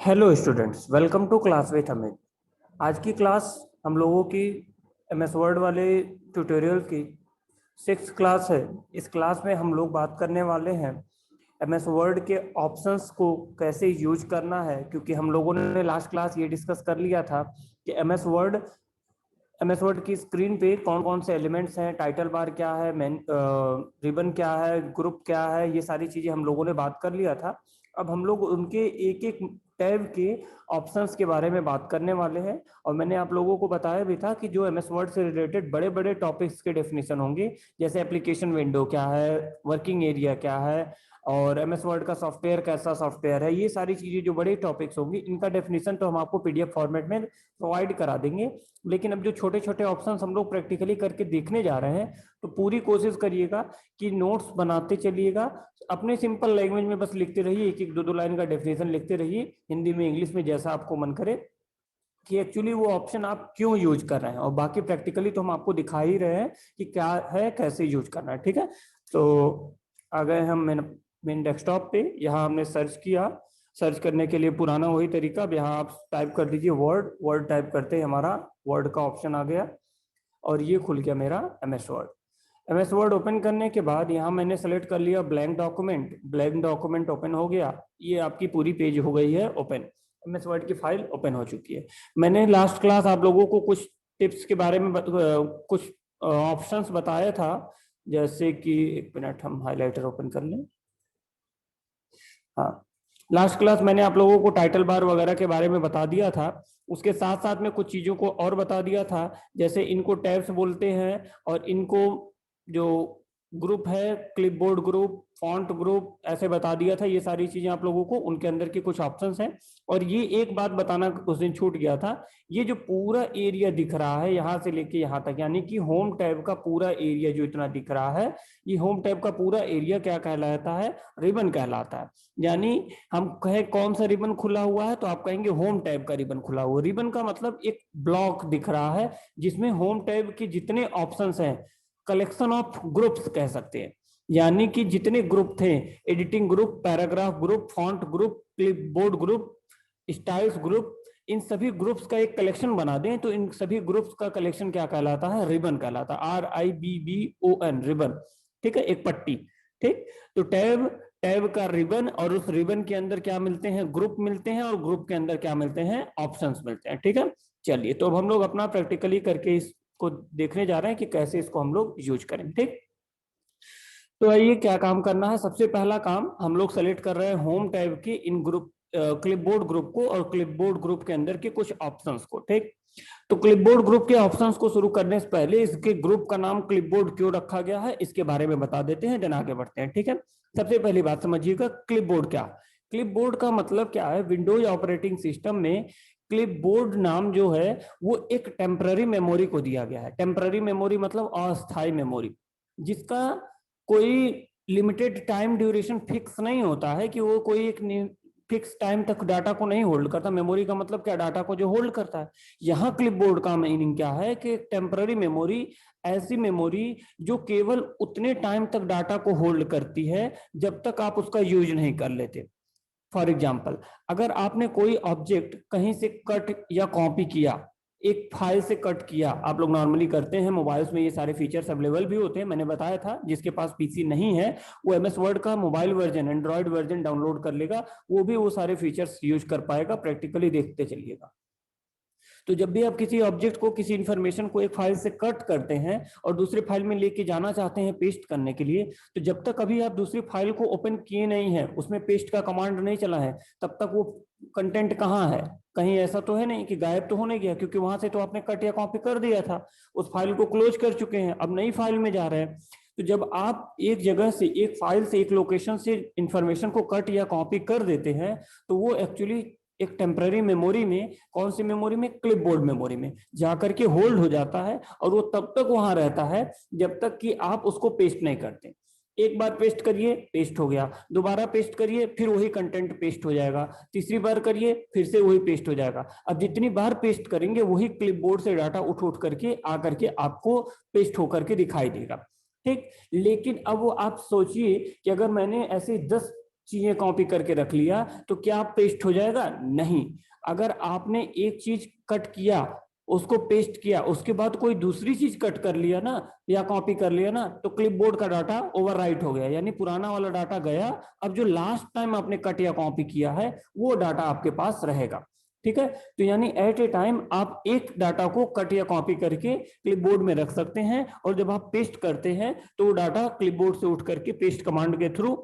Hello students, welcome to class with Amit. आज की class हम लोगों की एमएस वर्ड वाले ट्यूटोरियल की 6th क्लास है। इस क्लास में हम लोग बात करने वाले हैं एमएस वर्ड के ऑप्शंस को कैसे यूज करना है, क्योंकि हम लोगों ने लास्ट क्लास ये डिस्कस कर लिया था कि एमएस वर्ड की स्क्रीन पे कौन कौन से एलिमेंट्स हैं, टाइटल बार क्या है, रिबन क्या है, ग्रुप क्या है, ये सारी चीजें हम लोगों ने बात कर लिया था। अब हम लोग उनके एक एक टैब के ऑप्शंस के बारे में बात करने वाले हैं। और मैंने आप लोगों को बताया भी था कि जो एमएस वर्ड से रिलेटेड बड़े बड़े टॉपिक्स के डेफिनेशन होंगे, जैसे एप्लीकेशन विंडो क्या है, वर्किंग एरिया क्या है, और एमएस वर्ड का सॉफ्टवेयर कैसा सॉफ्टवेयर है, ये सारी चीजें जो बड़े टॉपिक्स होंगी इनका डेफिनेशन तो हम आपको पीडीएफ फॉर्मेट में प्रोवाइड करा देंगे। लेकिन अब जो छोटे छोटे ऑप्शंस हम लोग प्रैक्टिकली करके देखने जा रहे हैं, तो पूरी कोशिश करिएगा कि नोट्स बनाते चलिएगा। अपने सिंपल लैंग्वेज में बस लिखते रहिए, एक एक दो दो लाइन का डेफिनेशन लिखते रहिए, हिंदी में इंग्लिश में जैसा आपको मन करे, कि एक्चुअली वो ऑप्शन आप क्यों यूज कर रहे हैं। और बाकी प्रैक्टिकली तो हम आपको दिखा ही रहे हैं कि क्या है, कैसे यूज करना है। ठीक है, तो आ गए हम मेन डेस्कटॉप पे। यहाँ हमने सर्च किया। सर्च करने के लिए पुराना वही तरीका, अब यहाँ आप टाइप कर दीजिए वर्ड। वर्ड टाइप करते ही हमारा वर्ड का ऑप्शन आ गया और ये खुल गया मेरा MS word. MS word open करने के बाद यहाँ मैंने सेलेक्ट कर लिया blank document. Blank document open हो गया। ये आपकी पूरी पेज हो गई है ओपन। एमएस वर्ड की फाइल ओपन हो चुकी है। मैंने लास्ट क्लास आप लोगों को कुछ टिप्स के बारे में कुछ ऑप्शंस बताया था, जैसे कि एक मिनट हम हाइलाइटर ओपन कर लें। हाँ, लास्ट क्लास मैंने आप लोगों को टाइटल बार वगैरह के बारे में बता दिया था। उसके साथ साथ में कुछ चीजों को और बता दिया था, जैसे इनको टैब्स बोलते हैं, और इनको जो ग्रुप है, क्लिपबोर्ड ग्रुप, फॉन्ट ग्रुप, ऐसे बता दिया था। ये सारी चीजें आप लोगों को उनके अंदर के कुछ ऑप्शंस हैं। और ये एक बात बताना उस दिन छूट गया था, ये जो पूरा एरिया दिख रहा है यहाँ से लेके यहाँ तक, यानी कि होम टैब का पूरा एरिया जो इतना दिख रहा है, ये होम टैब का पूरा एरिया क्या कहलाता है? रिबन कहलाता है। यानी हम कहें कौन सा रिबन खुला हुआ है, तो आप कहेंगे होम टैब का रिबन खुला हुआ। रिबन का मतलब एक ब्लॉक दिख रहा है जिसमें होम टैब के जितने ऑप्शंस हैं, कलेक्शन ऑफ ग्रुप्स कह सकते हैं, यानी कि जितने ग्रुप थे, editing group, paragraph group, font group, clipboard group, styles group, इन सभी ग्रुप्स का एक कलेक्शन बना दें तो इन सभी ग्रुप्स का कलेक्शन क्या कहलाता है? रिबन कहलाता है। RIBBON, ribbon. ठीक है, एक पट्टी। ठीक, तो टैब, टैब का रिबन, और उस रिबन के अंदर क्या मिलते हैं? ग्रुप मिलते हैं, और ग्रुप के अंदर क्या मिलते हैं? ऑप्शंस मिलते हैं। ठीक है, चलिए तो अब हम लोग अपना प्रैक्टिकली करके इसको देखने जा रहे हैं कि कैसे इसको हम लोग यूज करें। ठीक, तो आइए क्या काम करना है। सबसे पहला काम हम लोग सेलेक्ट कर रहे हैं होम टैब के इन ग्रुप, क्लिपबोर्ड ग्रुप को, और क्लिपबोर्ड ग्रुप के अंदर के कुछ ऑप्शंस को। ठीक, तो क्लिपबोर्ड ग्रुप के ऑप्शंस को शुरू करने से पहले इसके ग्रुप का नाम क्लिपबोर्ड क्यों रखा गया है इसके बारे में बता देते हैं, देन आगे बढ़ते हैं। ठीक है, सबसे पहली बात समझिएगा, क्लिपबोर्ड क्या? क्लिपबोर्ड का मतलब क्या है? विंडोज ऑपरेटिंग सिस्टम में क्लिपबोर्ड नाम जो है वो एक टेम्पररी मेमोरी को दिया गया है। टेम्पररी मेमोरी मतलब अस्थायी मेमोरी, जिसका कोई लिमिटेड टाइम ड्यूरेशन फिक्स नहीं होता है, कि वो कोई एक फिक्स टाइम तक डाटा को नहीं होल्ड करता। मेमोरी का मतलब क्या? डाटा को जो होल्ड करता है। यहाँ क्लिपबोर्ड का मीनिंग क्या है कि टेम्पररी मेमोरी, ऐसी मेमोरी जो केवल उतने टाइम तक डाटा को होल्ड करती है जब तक आप उसका यूज नहीं कर लेते। फॉर एग्जाम्पल, अगर आपने कोई ऑब्जेक्ट कहीं से कट या कॉपी किया, एक फाइल से कट किया, आप लोग नॉर्मली करते हैं, मोबाइल्स में ये सारे फीचर्स अवेलेबल भी होते हैं, मैंने बताया था। जिसके पास पीसी नहीं है वो एमएस वर्ड का mobile version, Android version download कर लेगा, वो भी वो सारे फीचर्स यूज कर पाएगा। प्रैक्टिकली देखते चलिएगा। तो जब भी आप किसी ऑब्जेक्ट को, किसी इंफॉर्मेशन को एक फाइल से कट करते हैं और दूसरे फाइल में लेके जाना चाहते हैं पेस्ट करने के लिए, तो जब तक अभी आप दूसरी फाइल को ओपन किए नहीं है, उसमें पेस्ट का कमांड नहीं चला है, तब तक वो कंटेंट कहाँ है? कहीं ऐसा तो है नहीं कि गायब तो होने गया, क्योंकि वहां से तो आपने कट या कॉपी कर दिया था, उस फाइल को क्लोज कर चुके हैं, अब नई फाइल में जा रहे हैं। तो जब आप एक जगह से, एक फाइल से, एक लोकेशन से इंफॉर्मेशन को कट या कॉपी कर देते हैं, तो वो एक्चुअली एक टेम्पररी मेमोरी में, कौन सी मेमोरी में? क्लिपबोर्ड मेमोरी में जाकर के होल्ड हो जाता है, और वो तब तक वहां रहता है जब तक कि आप उसको पेस्ट नहीं करते। एक बार पेस्ट करिए, पेस्ट हो गया, दोबारा पेस्ट करिए, फिर वही कंटेंट पेस्ट हो जाएगा, तीसरी बार करिए, फिर से वही पेस्ट हो जाएगा। अब जितनी बार पेस्ट करेंगे वही क्लिपबोर्ड से डाटा उठ उठ करके आकर के आपको पेस्ट होकर के दिखाई देगा। ठीक, लेकिन अब वो आप सोचिए कि अगर मैंने ऐसे 10 चीजें कॉपी करके रख लिया तो क्या पेस्ट हो जाएगा? नहीं। अगर आपने एक चीज कट किया, उसको पेस्ट किया, उसके बाद कोई दूसरी चीज कट कर लिया ना या कॉपी कर लिया ना, तो क्लिपबोर्ड का डाटा ओवरराइट हो गया, यानी पुराना वाला डाटा गया। अब जो लास्ट टाइम आपने कट या कॉपी किया है वो डाटा आपके पास रहेगा। ठीक है, तो यानी एट ए टाइम आप एक डाटा को कट या कॉपी करके क्लिपबोर्ड में रख सकते हैं, और जब आप पेस्ट करते हैं तो वो डाटा क्लिपबोर्ड से उठ करके पेस्ट कमांड के थ्रू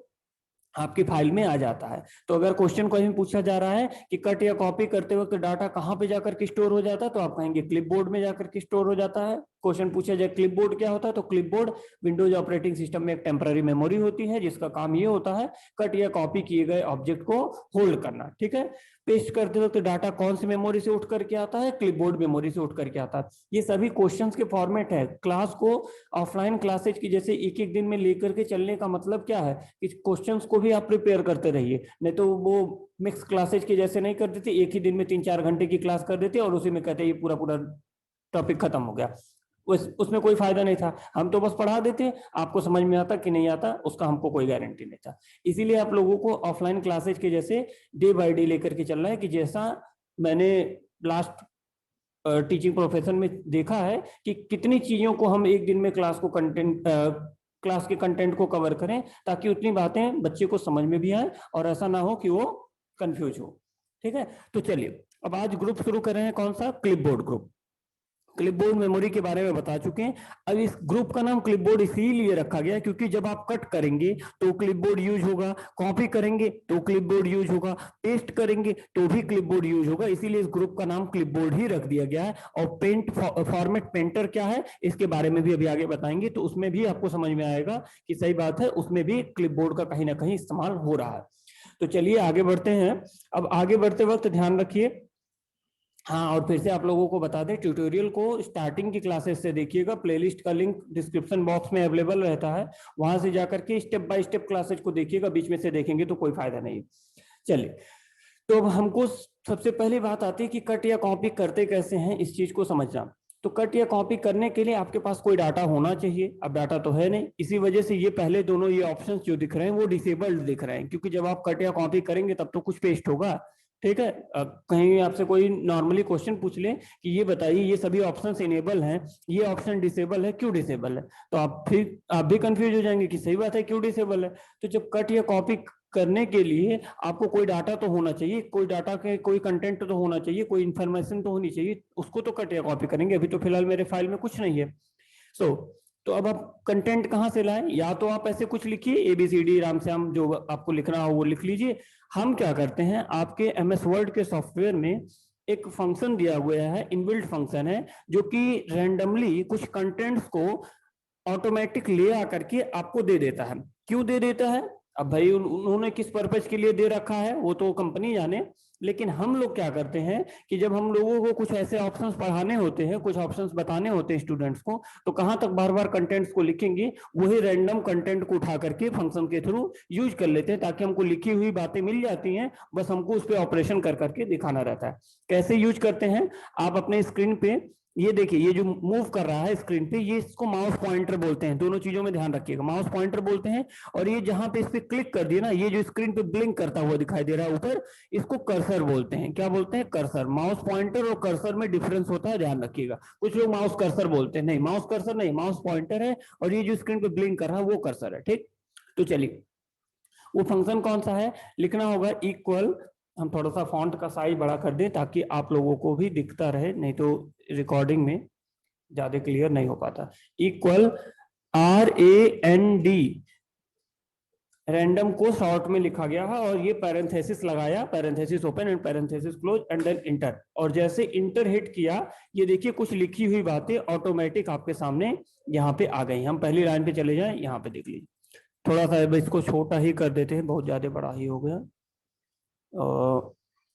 आपकी फाइल में आ जाता है। तो अगर क्वेश्चन कहीं पूछा जा रहा है कि कट या कॉपी करते वक्त डाटा कहां पे जाकर के स्टोर हो जाता है, तो आप कहेंगे क्लिपबोर्ड में जाकर के स्टोर हो जाता है। क्वेश्चन पूछा जाए क्लिपबोर्ड क्या होता है, तो क्लिपबोर्ड विंडोज ऑपरेटिंग सिस्टम में एक टेम्पररी मेमोरी होती है जिसका काम ये होता है कट या कॉपी किए गए ऑब्जेक्ट को होल्ड करना। ठीक है, पेस्ट करते वक्त डाटा कौन सी मेमोरी से उठ करके आता है? क्लिपबोर्ड मेमोरी से उठ करके आता है। ये सभी क्वेश्चंस के फॉर्मेट है। क्लास को ऑफलाइन क्लासेज की जैसे एक एक दिन में लेकर के चलने का मतलब क्या है कि क्वेश्चंस को भी आप प्रिपेयर करते रहिए, नहीं तो वो मिक्स क्लासेज के जैसे नहीं कर देते, एक ही दिन में 3-4 घंटे की क्लास कर देते और उसी में कहते ये पूरा पूरा टॉपिक खत्म हो गया। उसमें कोई फायदा नहीं था। हम तो बस पढ़ा देते, आपको समझ में आता कि नहीं आता उसका हमको कोई गारंटी नहीं था। इसीलिए आप लोगों को ऑफलाइन क्लासेज के जैसे डे बाय डे लेकर के चलना है, कि जैसा मैंने लास्ट टीचिंग प्रोफेशन में देखा है कि कितनी चीजों को हम एक दिन में क्लास के कंटेंट को कवर करें, ताकि उतनी बातें बच्चे को समझ में भी आए और ऐसा ना हो कि वो कंफ्यूज हो। ठीक है, तो चलिए अब आज ग्रुप शुरू कर रहे हैं। कौन सा? Clipboard group. क्लिपबोर्ड मेमोरी के बारे में बता चुके हैं। अब इस ग्रुप का नाम क्लिपबोर्ड इसीलिए रखा गया क्योंकि जब आप कट करेंगे तो क्लिपबोर्ड यूज होगा, कॉपी करेंगे तो क्लिपबोर्ड यूज होगा, पेस्ट करेंगे तो भी क्लिपबोर्ड यूज होगा। इसीलिए इस ग्रुप का नाम क्लिपबोर्ड ही रख दिया गया है। और पेंट फॉर्मेट पेंटर क्या है इसके बारे में भी अभी आगे बताएंगे, तो उसमें भी आपको समझ में आएगा कि सही बात है, उसमें भी क्लिपबोर्ड का कहीं ना कहीं इस्तेमाल हो रहा है। तो चलिए आगे बढ़ते हैं। अब आगे बढ़ते वक्त ध्यान रखिए, हाँ, और फिर से आप लोगों को बता दें, ट्यूटोरियल को स्टार्टिंग की क्लासेस से देखिएगा। प्लेलिस्ट का लिंक डिस्क्रिप्शन बॉक्स में अवेलेबल रहता है, वहां से जाकर के स्टेप बाय स्टेप क्लासेस को देखिएगा। बीच में से देखेंगे तो कोई फायदा नहीं। चलिए, तो अब हमको सबसे पहली बात आती है कि कट या कॉपी करते कैसे हैं, इस चीज को समझना। तो कट या कॉपी करने के लिए आपके पास कोई डाटा होना चाहिए। अब डाटा तो है नहीं, इसी वजह से ये पहले दोनों ये ऑप्शंस जो दिख रहे हैं वो डिसेबल्ड दिख रहे हैं, क्योंकि जब आप कट या कॉपी करेंगे तब तो कुछ पेस्ट होगा। ठीक है, कहीं आपसे कोई नॉर्मली क्वेश्चन पूछ ले कि ये बताइए ये सभी ऑप्शंस इनेबल हैं, ये ऑप्शन डिसेबल है, क्यों डिसेबल है, तो आप भी कंफ्यूज हो जाएंगे कि सही बात है क्यों डिसेबल है। तो जब कट या कॉपी करने के लिए आपको कोई डाटा तो होना चाहिए, कोई डाटा के कोई कंटेंट तो होना चाहिए, कोई इन्फॉर्मेशन तो होनी चाहिए, उसको तो कट या कॉपी करेंगे। अभी तो फिलहाल मेरे फाइल में कुछ नहीं है। तो अब आप कंटेंट कहां से लाएं? या तो आप ऐसे कुछ लिखिए ABCD राम श्याम, जो आपको लिखना हो वो लिख लीजिए। हम क्या करते हैं, आपके MS वर्ड के सॉफ्टवेयर में एक फंक्शन दिया हुआ है, इनबिल्ट फंक्शन है, जो कि रैंडमली कुछ कंटेंट्स को ऑटोमेटिक ले आकर के आपको दे देता है। क्यों दे देता है? अब भाई उन्होंने किस पर्पज के लिए दे रखा है वो तो कंपनी जाने, लेकिन हम लोग क्या करते हैं कि जब हम लोगों को कुछ ऐसे ऑप्शंस पढ़ाने होते हैं, कुछ ऑप्शंस बताने होते हैं स्टूडेंट्स को, तो कहां तक बार बार कंटेंट्स को लिखेंगे, वही रैंडम कंटेंट को उठा करके फंक्शन के थ्रू यूज कर लेते हैं, ताकि हमको लिखी हुई बातें मिल जाती हैं, बस हमको उस पर ऑपरेशन कर करके दिखाना रहता है। कैसे यूज करते हैं, आप अपने स्क्रीन पे ये देखिए, ये जो मूव कर रहा है स्क्रीन पे, ये इसको माउस पॉइंटर बोलते हैं। दोनों चीजों में ध्यान रखिएगा, माउस पॉइंटर बोलते हैं। और ये जहां पे इस पे क्लिक कर दिया ना, ये जो स्क्रीन पे ब्लिंक करता हुआ दिखाई दे रहा है ऊपर, इसको कर्सर बोलते हैं। क्या बोलते हैं? कर्सर। माउस पॉइंटर और कर्सर में डिफरेंस होता है, ध्यान रखिएगा। कुछ लोग माउस कर्सर बोलते हैं, नहीं, माउस कर्सर नहीं, माउस पॉइंटर है, और ये जो स्क्रीन पे ब्लिंक कर रहा है वो कर्सर है। ठीक, तो चलिए, वो फंक्शन कौन सा है, लिखना होगा इक्वल, हम थोड़ा सा फॉन्ट का साइज बड़ा कर दें ताकि आप लोगों को भी दिखता रहे, नहीं तो रिकॉर्डिंग में ज्यादा क्लियर नहीं हो पाता। इक्वल RAND, रैंडम को शॉर्ट में लिखा गया है, और ये पैरेंथेसिस लगाया, parenthesis open and parenthesis close and then enter. और जैसे इंटर हिट किया, ये देखिए कुछ लिखी हुई बातें ऑटोमेटिक आपके सामने यहाँ पे आ गई। हम पहली लाइन पे चले जाएं, यहाँ पे देख लीजिए। थोड़ा सा इसको छोटा ही कर देते हैं, बहुत ज्यादा बड़ा ही हो गया।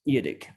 ये देखिए,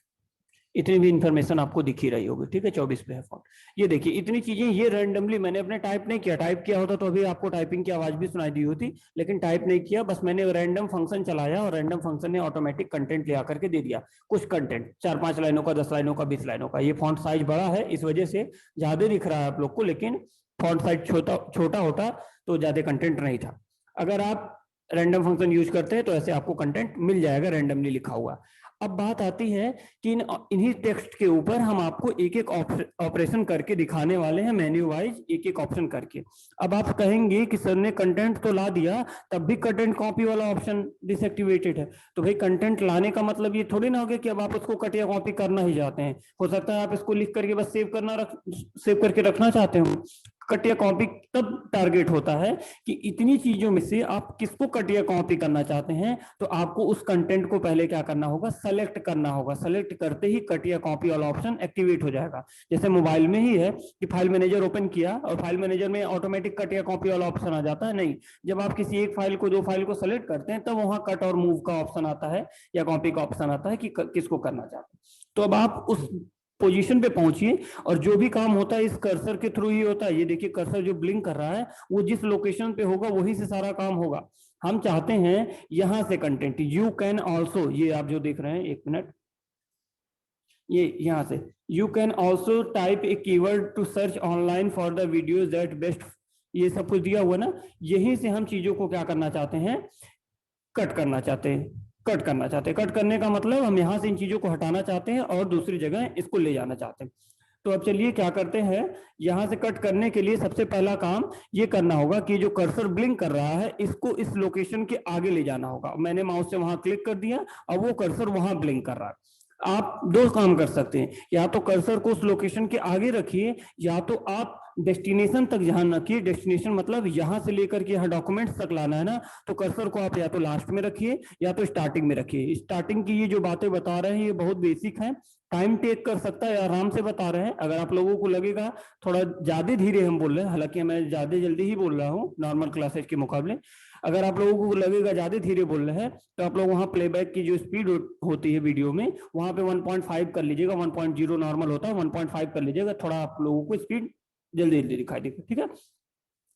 इतनी भी इंफॉर्मेशन आपको दिख ही रही होगी। ठीक है, 24 पे है फॉन्ट। ये देखिए इतनी चीजें, ये रैंडमली मैंने अपने टाइप नहीं किया, टाइप किया होता तो अभी आपको टाइपिंग की आवाज भी सुनाई दी होती, लेकिन टाइप नहीं किया, बस मैंने रैंडम फंक्शन चलाया और रैंडम फंक्शन ने ऑटोमेटिक कंटेंट ले आकर के दे दिया। कुछ कंटेंट 4-5 लाइनों का, 10 लाइनों का, 20 लाइनों का। ये फॉन्ट साइज बड़ा है, इस वजह से ज्यादा दिख रहा है आप लोग को, लेकिन फॉन्ट साइज छोटा होता तो ज्यादा कंटेंट नहीं था। अगर आप रैंडम फंक्शन यूज करते हैं तो ऐसे आपको कंटेंट मिल जाएगा रैंडमली लिखा हुआ। अब बात आती है कि इन्हीं टेक्स्ट के ऊपर हम आपको एक एक ऑपरेशन करके दिखाने वाले हैं, मेन्यू वाइज एक एक ऑप्शन करके। अब आप कहेंगे कि सर ने कंटेंट तो ला दिया, तब भी कंटेंट कॉपी वाला ऑप्शन डिसएक्टिवेटेड है। तो भाई कंटेंट लाने का मतलब ये थोड़ी ना हो गया कि अब आप उसको कट या कॉपी करना ही चाहते हैं। हो सकता है आप इसको लिख करके बस सेव करके रखना चाहते हो। कट या कॉपी तब टारगेट होता है कि इतनी चीजों में से आप किसको कट या कॉपी करना चाहते हैं, तो आपको उस कंटेंट को पहले क्या करना होगा, सेलेक्ट करना होगा। सेलेक्ट करते ही कट या कॉपी वाला ऑप्शन एक्टिवेट हो जाएगा। जैसे मोबाइल में ही है कि फाइल मैनेजर ओपन किया और फाइल मैनेजर में ऑटोमेटिक कट या कॉपी वाला ऑप्शन आ जाता है, नहीं। जब आप किसी एक फाइल को, दो फाइल को सेलेक्ट करते हैं, तब वहां कट और मूव का ऑप्शन आता है या कॉपी का ऑप्शन आता है कि किसको करना चाहते हैं। तो अब आप उस पोजीशन पे पहुंचिए और जो भी काम होता है इस कर्सर के थ्रू ही होता है। ये देखिए कर्सर जो ब्लिंक कर रहा है वो जिस लोकेशन पे होगा वहीं से सारा काम होगा। हम चाहते हैं यहां से कंटेंट, यू कैन ऑल्सो, ये आप जो देख रहे हैं, एक मिनट, ये यहां से you can also type a keyword to search online for the videos that best, ये सब कुछ दिया हुआ ना, यहीं से हम चीजों को क्या करना चाहते हैं, कट करना चाहते हैं। कट करना चाहते हैं, कट करने का मतलब हम यहां से इन चीजों को हटाना चाहते हैं और दूसरी जगह इसको ले जाना चाहते हैं। तो अब चलिए क्या करते हैं, यहां से कट करने के लिए सबसे पहला काम ये करना होगा कि जो कर्सर ब्लिंक कर रहा है इसको इस लोकेशन के आगे ले जाना होगा। मैंने माउस से वहां क्लिक कर दिया, अब वो कर्सर वहां ब्लिंक कर रहा है। आप दो काम कर सकते हैं, या तो कर्सर को उस लोकेशन के आगे रखिए, या तो आप डेस्टिनेशन तक ध्यान रखिए। डेस्टिनेशन मतलब यहां से लेकर के यहाँ डॉक्यूमेंट्स तक लाना है ना, तो कर्सर को आप या तो लास्ट में रखिए या तो स्टार्टिंग में रखिए। स्टार्टिंग की ये जो बातें बता रहे हैं ये बहुत बेसिक है, टाइम टेक कर सकता है, आराम से बता रहे हैं। अगर आप लोगों को लगेगा थोड़ा ज्यादा धीरे हम बोल रहे हैं, हालांकि मैं ज्यादा जल्दी ही बोल रहा हूँ नॉर्मल क्लासेज के मुकाबले, अगर आप लोगों को लगेगा ज्यादा धीरे बोल रहे हैं तो आप लोग वहां प्लेबैक की जो स्पीड होती है वीडियो में, वहां पे 1.5 कर लीजिएगा। 1.0 नॉर्मल होता है, 1.5 कर लीजिएगा, थोड़ा आप लोगों को स्पीड जल्दी जल्दी दिखाई देगा, ठीक है।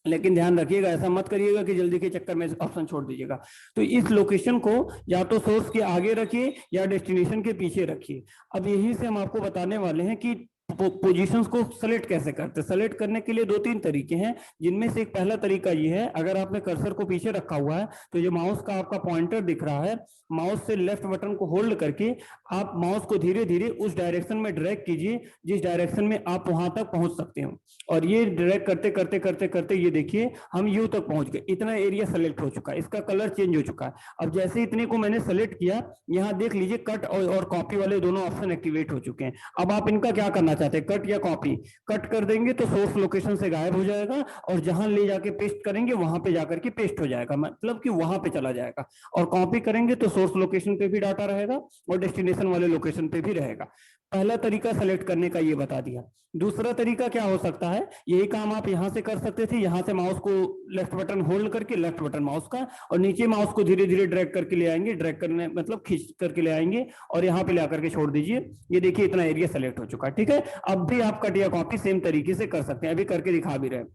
लेकिन ध्यान रखिएगा, ऐसा मत करिएगा कि जल्दी के चक्कर में ऑप्शन छोड़ दीजिएगा। तो इस लोकेशन को या तो सोर्स के आगे रखिए या डेस्टिनेशन के पीछे रखिए। अब यही से हम आपको बताने वाले हैं कि पोजीशंस को सेलेक्ट कैसे करते हैं। सेलेक्ट करने के लिए दो तीन तरीके हैं, जिनमें से एक पहला तरीका ये है, अगर आपने कर्सर को पीछे रखा हुआ है तो जो माउस का आपका पॉइंटर दिख रहा है, माउस से लेफ्ट बटन को होल्ड करके आप माउस को धीरे धीरे उस डायरेक्शन में ड्रैग कीजिए जिस डायरेक्शन में आप वहां तक पहुंच सकते हो। और ये ड्रैग करते करते करते करते ये देखिए हम यू तक पहुंच गए। इतना एरिया सेलेक्ट हो चुका है, इसका कलर चेंज हो चुका है। अब जैसे इतने को मैंने सेलेक्ट किया, यहाँ देख लीजिए कट और कॉपी वाले दोनों ऑप्शन एक्टिवेट हो चुके हैं। अब आप इनका क्या करना चाहते हैं, कट या कॉपी। कट कर देंगे तो सोर्स लोकेशन से गायब हो जाएगा और जहां ले जाके पेस्ट करेंगे वहां पे जाकर के पेस्ट हो जाएगा, मतलब कि वहां पे चला जाएगा। और कॉपी करेंगे तो सोर्स लोकेशन पे भी डाटा रहेगा और डेस्टिनेशन वाले लोकेशन पे भी रहेगा। पहला तरीका सेलेक्ट करने का ये बता दिया। दूसरा तरीका क्या हो सकता है, यही काम आप यहां से कर सकते थे। यहां से माउस को लेफ्ट बटन होल्ड करके, लेफ्ट बटन माउस का, और नीचे माउस को धीरे धीरे ड्रैग करके ले आएंगे, ड्रैग करने मतलब खींच करके ले आएंगे और यहाँ पे ला करके छोड़ दीजिए। ये देखिए इतना एरिया सेलेक्ट हो चुका है, ठीक है। अब भी आप कट या कॉपी सेम तरीके से कर सकते हैं, अभी करके दिखा भी रहे हैं।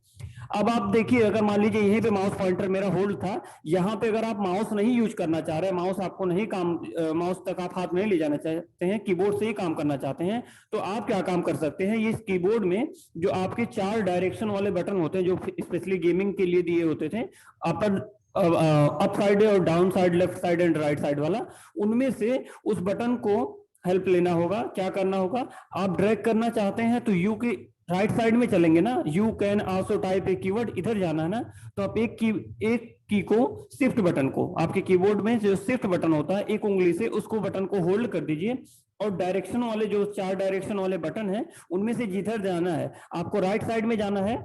अब आप देखिए, अगर मान लीजिए यहीं पे माउस पॉइंटर मेरा होल्ड था, यहाँ पे अगर आप माउस नहीं यूज करना चाह रहे हैं, माउस आपको नहीं काम, माउस तक आप हाथ नहीं ले जाना चाहते हैं, कीबोर्ड से ही काम करना चाहते हैं, तो आप क्या काम कर सकते हैं, ये कीबोर्ड में जो आपके 4 डायरेक्शन वाले बटन होते हैं जो स्पेशली गेमिंग के लिए दिए होते थे, अपर अप साइड और down side, left side and right side वाला, उनमें से उस बटन को हेल्प लेना होगा। क्या करना होगा, आप ड्रैग करना चाहते हैं तो यू की राइट साइड में चलेंगे ना, you can also type a keyword, इधर जाना है ना, तो आप एक की को, शिफ्ट बटन को, आपके कीबोर्ड में जो शिफ्ट बटन होता है एक उंगली से उसको बटन को होल्ड कर दीजिए और डायरेक्शन वाले जो 4 डायरेक्शन वाले बटन है उनमें से जिधर जाना है, आपको राइट साइड में जाना है,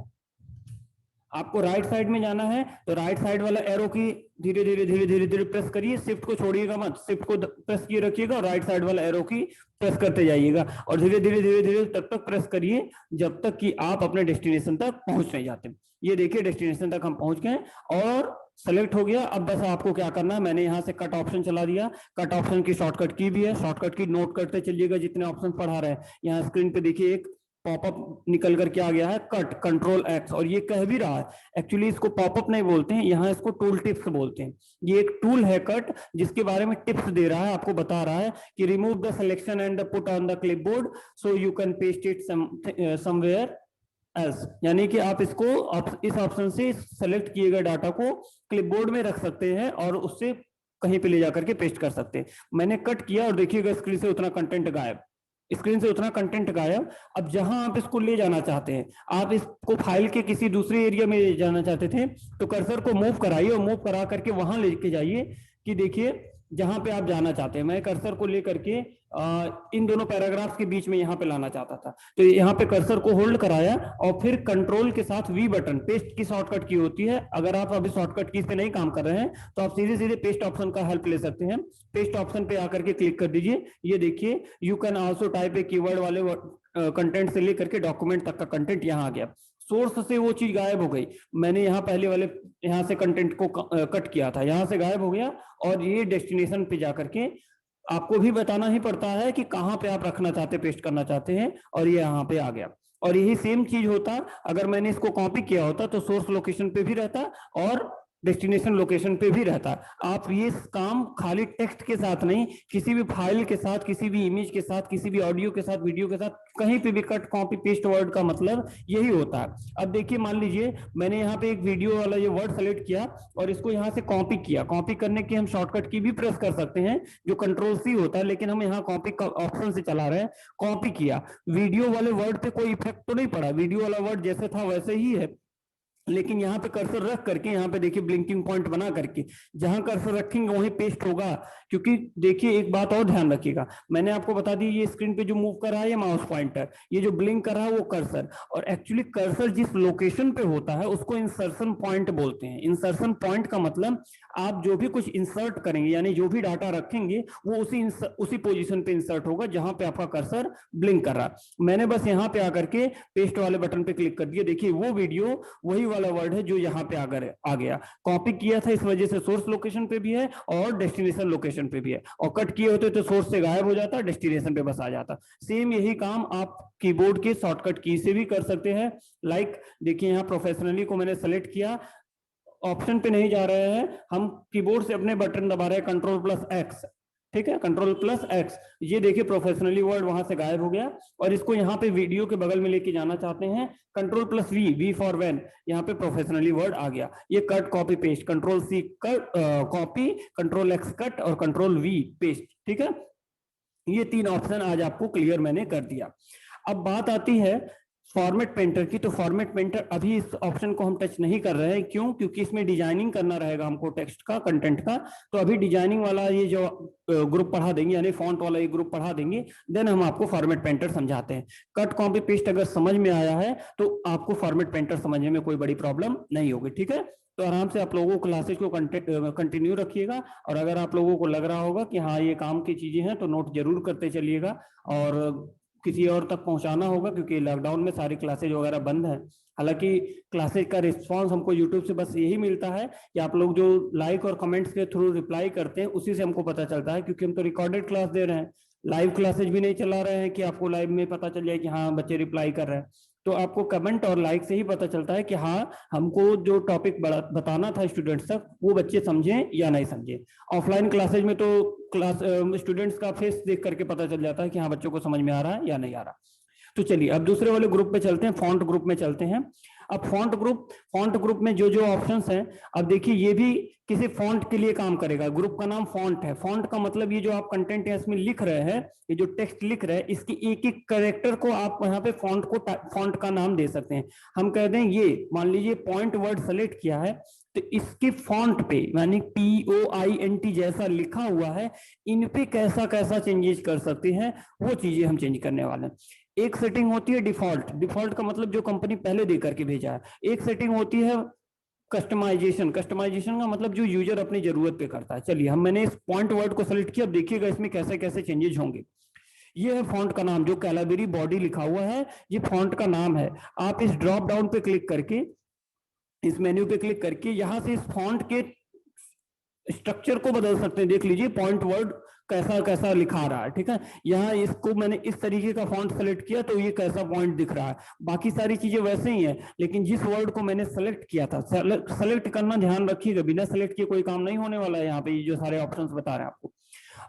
आपको राइट साइड में जाना है तो राइट साइड वाला एरो की धीरे धीरे धीरे धीरे धीरे प्रेस करिए, शिफ्ट को छोड़िएगा मत, शिफ्ट को प्रेस किए रखिएगा और राइट साइड वाला एरो की प्रेस करते जाइएगा और धीरे धीरे धीरे धीरे तब तक प्रेस करिए जब तक कि आप अपने डेस्टिनेशन तक पहुंच नहीं जाते। ये देखिए डेस्टिनेशन तक हम पहुंच गए और सेलेक्ट हो गया। अब बस आपको क्या करना है, मैंने यहाँ से कट ऑप्शन चला दिया, कट ऑप्शन की शॉर्टकट की भी है, शॉर्टकट की नोट करते चलिएगा जितने ऑप्शन पढ़ा रहे हैं। यहाँ स्क्रीन पे देखिए एक पॉपअप निकल करके आ गया है, कट कंट्रोल एक्स, और ये कह भी रहा है, एक्चुअली इसको पॉपअप नहीं बोलते हैं, यहाँ इसको टूल टिप्स बोलते हैं। ये एक टूल है कट जिसके बारे में टिप्स दे रहा है, आपको बता रहा है कि remove the selection and put on the clipboard so you can paste it somewhere else, यानी कि आप इसको इस ऑप्शन से सेलेक्ट किए गए डाटा को क्लिपबोर्ड में रख सकते हैं और उससे कहीं पे ले जाकर के पेस्ट कर सकते हैं। मैंने कट किया और देखिएगा स्क्रीन से उतना कंटेंट गायब, स्क्रीन से उतना कंटेंट गायब। अब जहां आप इसको ले जाना चाहते हैं, आप इसको फाइल के किसी दूसरे एरिया में ले जाना चाहते थे तो कर्सर को मूव कराइए और मूव करा करके वहां लेके जाइए कि देखिए जहां पे आप जाना चाहते हैं। मैं कर्सर को लेकर के इन दोनों पैराग्राफ्स के बीच में यहाँ पे लाना चाहता था, तो यहाँ पे कर्सर को होल्ड कराया और फिर कंट्रोल के साथ वी बटन, पेस्ट की शॉर्टकट की होती है। अगर आप अभी शॉर्टकट की पे नहीं काम कर रहे हैं तो आप सीधे सीधे पेस्ट ऑप्शन का हेल्प ले सकते हैं। पेस्ट ऑप्शन पे आकर के क्लिक कर दीजिए। ये देखिए you can also type a keyword वाले कंटेंट से लेकर के डॉक्यूमेंट तक का कंटेंट यहाँ आ गया। सोर्स से वो चीज गायब हो गई। मैंने यहाँ पहले वाले यहाँ से कंटेंट को कट किया था, यहाँ से गायब हो गया और ये डेस्टिनेशन पे जाकर के आपको भी बताना ही पड़ता है कि कहाँ पे आप रखना चाहते, पेस्ट करना चाहते हैं, और ये यहाँ पे आ गया। और यही सेम चीज होता अगर मैंने इसको कॉपी किया होता तो सोर्स लोकेशन पे भी रहता और डेस्टिनेशन लोकेशन पे भी रहता। आप ये काम खाली टेक्स्ट के साथ नहीं, किसी भी फाइल के साथ, किसी भी इमेज के साथ, किसी भी ऑडियो के साथ, वीडियो के साथ, कहीं पे भी कट कॉपी पेस्ट वर्ड का मतलब यही होता है। अब देखिए मान लीजिए मैंने यहाँ पे एक वीडियो वाला ये वर्ड सेलेक्ट किया और इसको यहाँ से कॉपी किया। कॉपी करने की हम शॉर्टकट की भी प्रेस कर सकते हैं जो कंट्रोल सी होता है, लेकिन हम यहाँ कॉपी का ऑप्शन से चला रहे हैं। कॉपी किया, वीडियो वाले वर्ड पे कोई इफेक्ट तो नहीं पड़ा, वीडियो वाला वर्ड जैसे था वैसे ही है, लेकिन यहाँ पे कर्सर रख करके यहाँ पे देखिए ब्लिंकिंग पॉइंट बना करके जहां कर्सर रखेंगे वहीं पेस्ट होगा। क्योंकि देखिए एक बात और ध्यान रखिएगा, मैंने आपको बता दी ये स्क्रीन पे जो मूव कर रहा है ये माउस पॉइंटर, ये जो ब्लिंक कर रहा है वो कर्सर, और एक्चुअली कर्सर जिस लोकेशन पे होता है उसको इंसर्शन पॉइंट बोलते हैं। इंसर्शन पॉइंट का मतलब आप जो भी कुछ इंसर्ट करेंगे यानी जो भी डाटा रखेंगे वो उसी पोजिशन पे इंसर्ट होगा जहां पे आपका कर्सर ब्लिंक कर रहा है। मैंने बस यहाँ पे आकर के पेस्ट वाले बटन पे क्लिक कर दिया। देखिए वो वीडियो वही वाला वर्ड है जो यहाँ पे आ गया। कॉपी किया था इस वजह से सोर्स लोकेशन पे भी है और डेस्टिनेशन लोकेशन पे भी है, और कट किए होते तो सोर्स से गायब हो जाता, डेस्टिनेशन पे बस आ जाता। सेम यही काम आप कीबोर्ड के शॉर्टकट की से भी कर सकते हैं। लाइक देखिए यहाँ प्रोफेशनली को मैंने सेलेक्ट किया, ऑप्शन पे नहीं जा रहे हैं हम, कीबोर्ड से अपने बटन दबा रहे हैं कंट्रोल प्लस एक्स, ठीक है, कंट्रोल प्लस एक्स। ये देखिए प्रोफेशनली वर्ड वहां से गायब हो गया और इसको यहाँ पे वीडियो के बगल में लेके जाना चाहते हैं, control plus V, V for van, यहाँ पे प्रोफेशनली वर्ड आ गया। ये cut copy paste, control C cut copy, control X cut और कंट्रोल वी पेस्ट, ठीक है। ये तीन ऑप्शन आज आपको क्लियर मैंने कर दिया। अब बात आती है फॉर्मेट पेंटर की। तो फॉर्मेट पेंटर अभी इस ऑप्शन को हम टच नहीं कर रहे हैं, क्यों? क्योंकि इसमें डिजाइनिंग करना रहेगा हमको टेक्स्ट का, कंटेंट का। तो अभी डिजाइनिंग वाला ये जो ग्रुप पढ़ा देंगे यानी फॉन्ट वाला ये ग्रुप पढ़ा देंगे, देन हम आपको फॉर्मेट पेंटर समझाते हैं। कट कॉपी पेस्ट अगर समझ में आया है तो आपको फॉर्मेट पेंटर समझने में कोई बड़ी प्रॉब्लम नहीं होगी, ठीक है। तो आराम से आप लोगों क्लासेस को कंटिन्यू रखिएगा, और अगर आप लोगों को लग रहा होगा कि हाँ ये काम की चीजें हैं तो नोट जरूर करते चलिएगा और किसी और तक पहुंचाना होगा, क्योंकि लॉकडाउन में सारी क्लासेज वगैरह बंद है। हालांकि क्लासेज का रिस्पांस हमको यूट्यूब से बस यही मिलता है कि आप लोग जो लाइक और कमेंट्स के थ्रू रिप्लाई करते हैं उसी से हमको पता चलता है, क्योंकि हम तो रिकॉर्डेड क्लास दे रहे हैं, लाइव क्लासेज भी नहीं चला रहे हैं कि आपको लाइव में पता चल जाए कि हाँ बच्चे रिप्लाई कर रहे हैं। तो आपको कमेंट और लाइक से ही पता चलता है कि हाँ हमको जो टॉपिक बताना था स्टूडेंट्स तक वो बच्चे समझें या नहीं समझे। ऑफलाइन क्लासेज में तो क्लास स्टूडेंट्स का फेस देख करके पता चल जाता है कि हाँ बच्चों को समझ में आ रहा है या नहीं आ रहा। तो चलिए अब दूसरे वाले ग्रुप पे चलते हैं, फॉन्ट ग्रुप में चलते हैं। अब फॉन्ट ग्रुप में जो जो ऑप्शंस हैं, अब देखिए ये भी किसी फॉन्ट के लिए काम करेगा। ग्रुप का नाम फॉन्ट है। फॉन्ट का मतलब ये जो आप कंटेंट इसमें लिख रहे हैं, ये जो टेक्स्ट लिख रहे हैं, इसकी एक एक कैरेक्टर को आप यहाँ पे फॉन्ट का नाम दे सकते हैं। हम कह दें ये मान लीजिए पॉइंट वर्ड सेलेक्ट किया है तो इसके फॉन्ट पे यानी POINT जैसा लिखा हुआ है, इन पे कैसा कैसा चेंजेस कर सकते हैं वो चीजें हम चेंज करने वाले हैं। एक सेटिंग होती है डिफॉल्ट, डिफॉल्ट का मतलब जो कंपनी पहले दे करके भेजा है। एक सेटिंग होती है कस्टमाइजेशन, कस्टमाइजेशन का मतलब जो यूजर अपनी जरूरत पे करता है। चलिए मैंने इस पॉइंट वर्ड को सेलेक्ट किया, अब देखिएगा इसमें कैसे कैसे चेंजेस होंगे। ये है फॉन्ट का नाम, जो कैलाबेरी बॉडी लिखा हुआ है ये फॉन्ट का नाम है। आप इस ड्रॉप डाउन पे क्लिक करके, इस मेन्यू पे क्लिक करके यहाँ से इस फॉन्ट के स्ट्रक्चर को बदल सकते हैं। देख लीजिए पॉइंट वर्ड कैसा कैसा लिखा रहा है, ठीक है। यहाँ इसको मैंने इस तरीके का फॉन्ट सेलेक्ट किया तो ये कैसा पॉइंट दिख रहा है। बाकी सारी चीजें वैसे ही है, लेकिन जिस वर्ड को मैंने सेलेक्ट किया था, सेलेक्ट करना ध्यान रखिएगा, बिना सेलेक्ट किए कोई काम नहीं होने वाला है। यहाँ पे ये जो सारे ऑप्शंस बता रहे हैं आपको।